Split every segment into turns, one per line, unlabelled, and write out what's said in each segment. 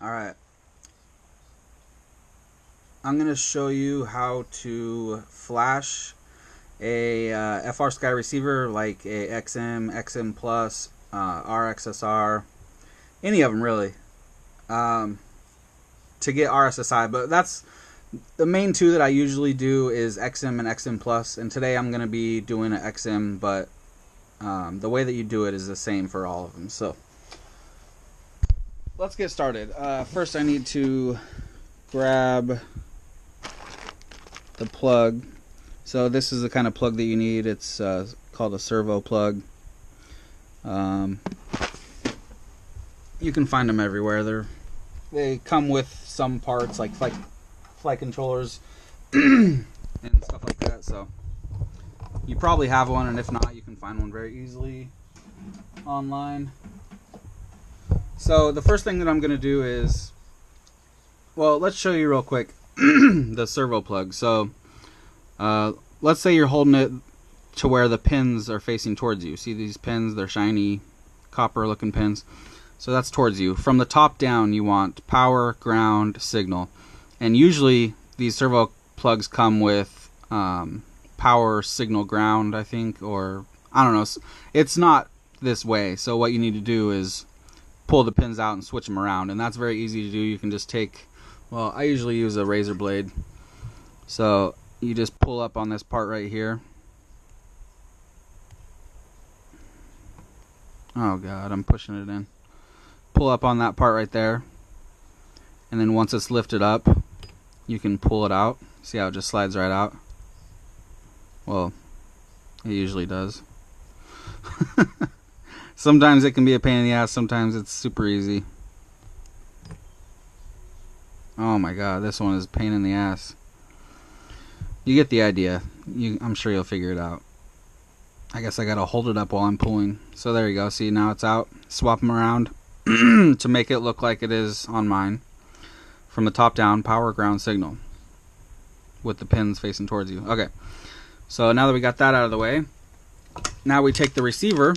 Alright, I'm going to show you how to flash a frsky receiver like a XM, XM Plus, RXSR, any of them really, to get RSSI. But that's the main two that I usually do is XM and XM Plus, and today I'm going to be doing an XM, but the way that you do it is the same for all of them. So let's get started. First I need to grab the plug. So this is the kind of plug that you need. It's called a servo plug. You can find them everywhere. They come with some parts like flight controllers and stuff like that. So you probably have one, and if not, you can find one very easily online. So the first thing that I'm going to do is, well, let's show you real quick the servo plug. So let's say you're holding it to where the pins are facing towards you. See these pins? They're shiny, copper looking pins. So that's towards you. From the top down, you want power, ground, signal. And usually these servo plugs come with power, signal, ground, I think, or I don't know. It's not this way. So what you need to do is pull the pins out and switch them around. And that's very easy to do. You can just take, well, I usually use a razor blade. So you just pull up on this part right here. Oh God, I'm pushing it in. Pull up on that part right there, and then once it's lifted up, you can pull it out. See how it just slides right out? Well, it usually does. Sometimes it can be a pain in the ass, sometimes it's super easy. Oh my God, this one is a pain in the ass. You get the idea. I'm sure you'll figure it out. I guess I gotta hold it up while I'm pulling. So there you go. See, now it's out. Swap them around to make it look like it is on mine. From the top down, power, ground, signal, with the pins facing towards you. Okay. So now that we got that out of the way, now we take the receiver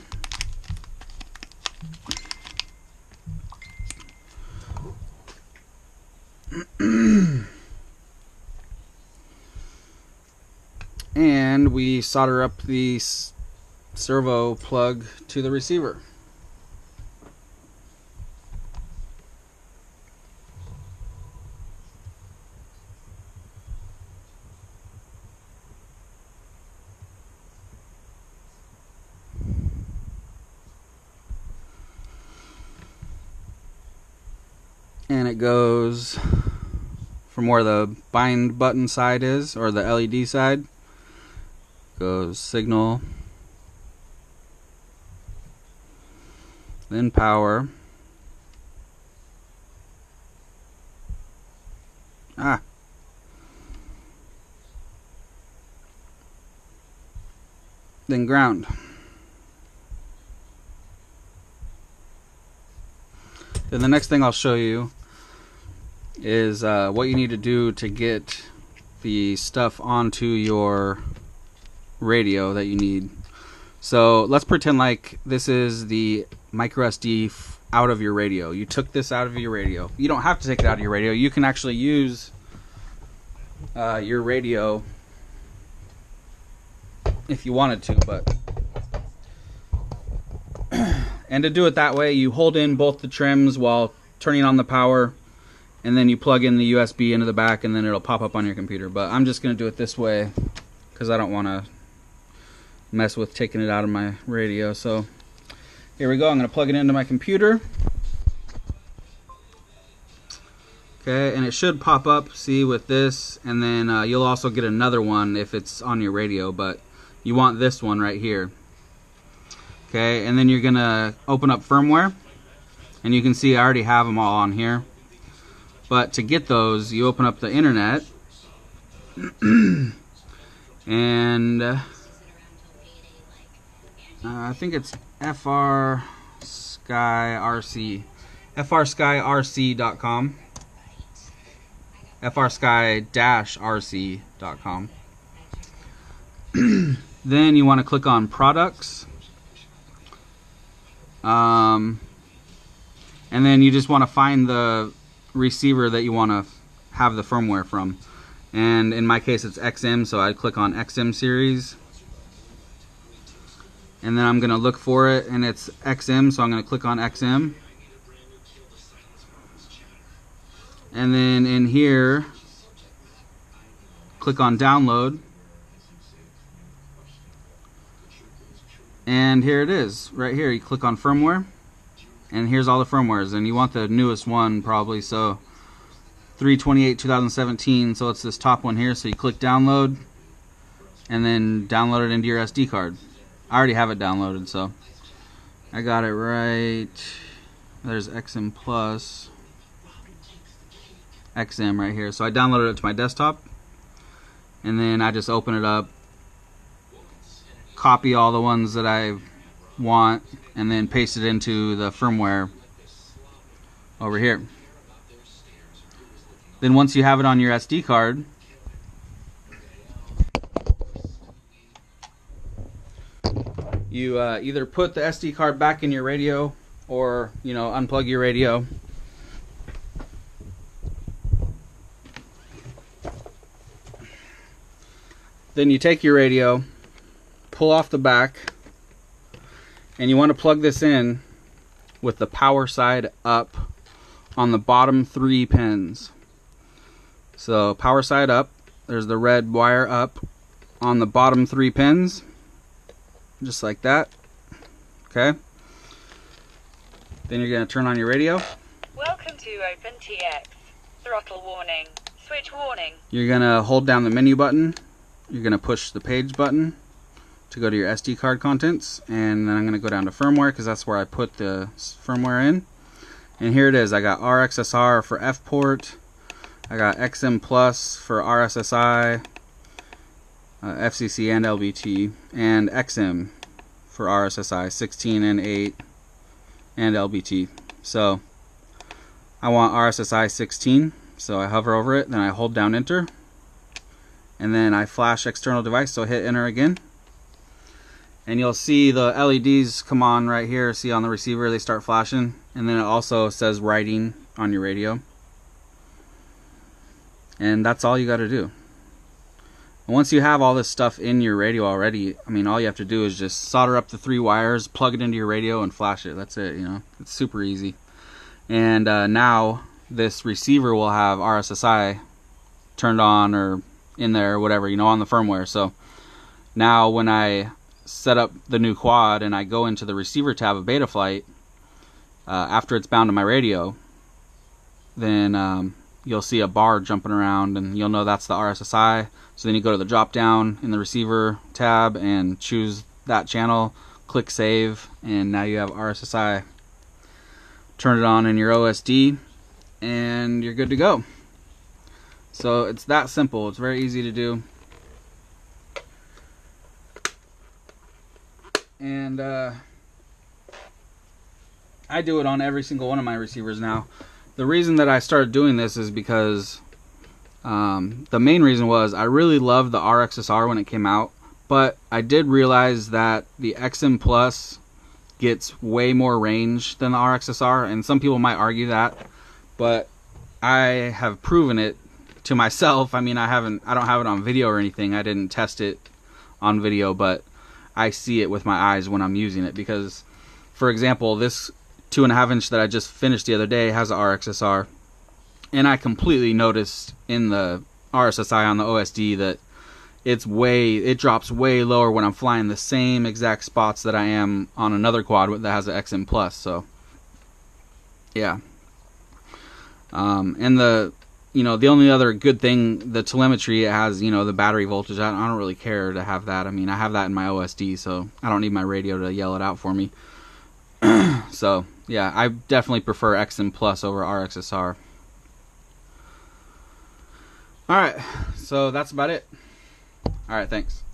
and we solder up the servo plug to the receiver. And it goes from where the bind button side is, or the LED side, goes signal, then power, then ground. Then the next thing I'll show you is what you need to do to get the stuff onto your radio that you need. So let's pretend like this is the micro SD out of your radio. You took this out of your radio. You don't have to take it out of your radio. You can actually use your radio if you wanted to, but and to do it that way, you hold in both the trims while turning on the power, and then you plug in the USB into the back, and then it'll pop up on your computer. But I'm just going to do it this way because I don't want to mess with taking it out of my radio. So here we go. I'm going to plug it into my computer. Okay, and it should pop up, see, with this, and then you'll also get another one if it's on your radio, but you want this one right here. Okay, and then you're gonna open up firmware, and you can see I already have them all on here. But to get those, you open up the internet, and I think it's frsky, frsky-rc.com, frsky-rc.com. Then you want to click on products. And then you just want to find the receiver that you want to have the firmware from. And in my case it's XM, so I'd click on XM series. And then I'm going to look for it, and it's XM, so I'm going to click on XM. And then in here, click on download. And here it is, right here. You click on firmware, and here's all the firmwares. And you want the newest one probably, so 3/28/2017, so it's this top one here. So you click download, and then download it into your SD card. I already have it downloaded, so I got it right. There's XM Plus, XM right here. So I downloaded it to my desktop, and then I just open it up, copy all the ones that I want, and then paste it into the firmware over here. Then once you have it on your SD card, you either put the SD card back in your radio, or unplug your radio. Then you take your radio, pull off the back, and you want to plug this in with the power side up on the bottom 3 pins. So power side up, there's the red wire up on the bottom 3 pins, just like that. Okay. Then you're going to turn on your radio.
Welcome to OpenTX. Throttle warning. Switch warning.
You're going to hold down the menu button. You're going to push the page button to go to your SD card contents, and then I'm going to go down to firmware because that's where I put the firmware in. And here it is. I got RXSR for F port. I got XM Plus for RSSI, FCC and LBT, and XM for RSSI 16 and 8 and LBT. So I want RSSI 16, so I hover over it, then I hold down enter, and then I flash external device, so hit enter again. And you'll see the LEDs come on right here. See on the receiver, they start flashing, and then it also says writing on your radio. And that's all you got to do. And once you have all this stuff in your radio already, I mean, all you have to do is just solder up the 3 wires, plug it into your radio, and flash it. That's it. It's super easy. And now this receiver will have RSSI turned on or in there, or whatever, on the firmware. So now when I set up the new quad and I go into the receiver tab of Betaflight, after it's bound to my radio, then you'll see a bar jumping around, and you'll know that's the RSSI. So then you go to the drop down in the receiver tab and choose that channel, click save, and now you have RSSI. Turn it on in your OSD, and you're good to go. So it's that simple. It's very easy to do. And I do it on every single one of my receivers now. The reason that I started doing this is because the main reason was I really loved the RXSR when it came out, but I did realize that the XM Plus gets way more range than the RXSR, and some people might argue that, but I have proven it to myself. I mean, I don't have it on video or anything. I didn't test it on video, but I see it with my eyes when I'm using it. Because, for example, this 2.5 inch that I just finished the other day has a RXSR, and I completely noticed in the RSSI on the OSD that it drops way lower when I'm flying the same exact spots that I am on another quad that has an XM Plus. So yeah, and the only other good thing, the telemetry, it has the battery voltage. I don't really care to have that. I mean, I have that in my OSD, so I don't need my radio to yell it out for me. So yeah, I definitely prefer XM Plus over RXSR. Alright, so that's about it. Alright, thanks.